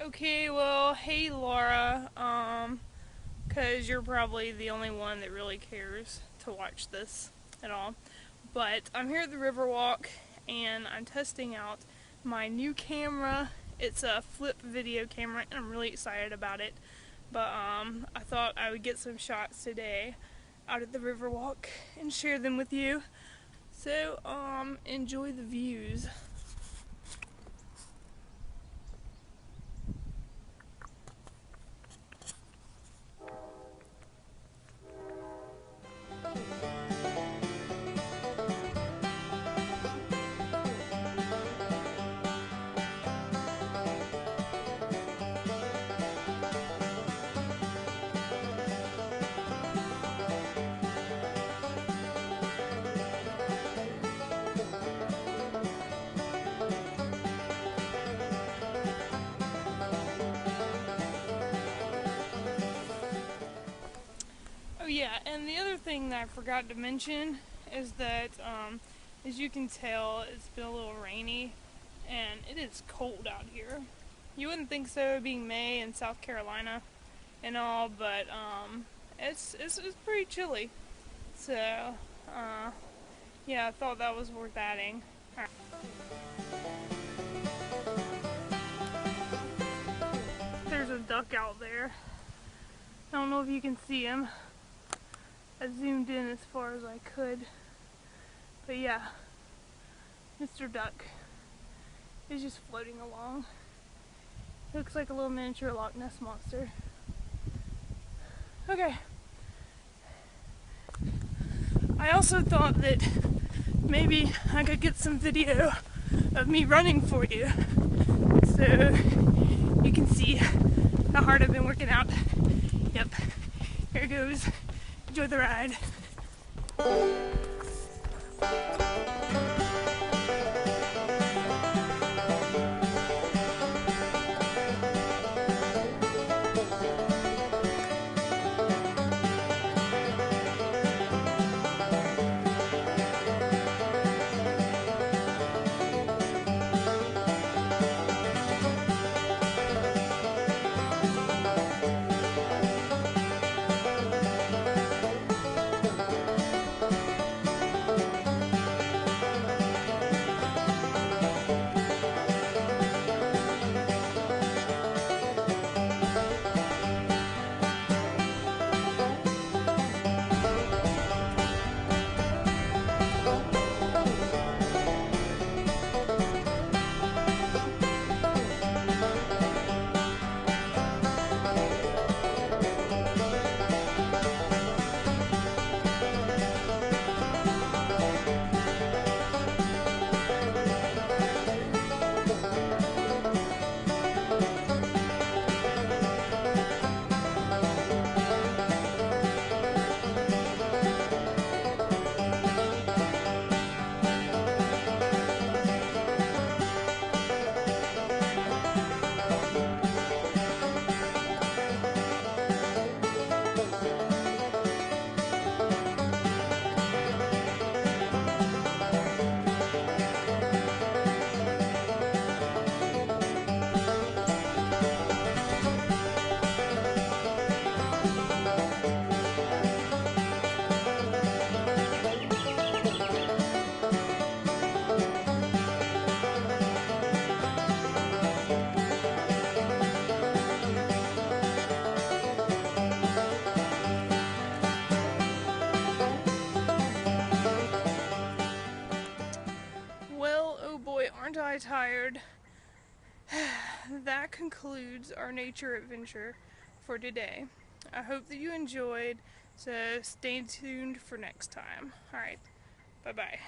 Okay, well, hey Laura, cause you're probably the only one that really cares to watch this at all. But I'm here at the Riverwalk and I'm testing out my new camera. It's a flip video camera and I'm really excited about it. But I thought I would get some shots today out at the Riverwalk and share them with you. So, enjoy the views. Oh yeah, and the other thing that I forgot to mention is that, as you can tell, it's been a little rainy, and it is cold out here. You wouldn't think so, being May in South Carolina and all, but it's pretty chilly. So, yeah, I thought that was worth adding. All right. There's a duck out there. I don't know if you can see him. I zoomed in as far as I could. But yeah, Mr. Duck is just floating along. Looks like a little miniature Loch Ness monster. Okay. I also thought that maybe I could get some video of me running for you, so you can see how hard I've been working out. Yep, here goes. Enjoy the ride. Well, oh boy, aren't I tired. That concludes our nature adventure for today. I hope that you enjoyed, so stay tuned for next time. Alright, bye-bye.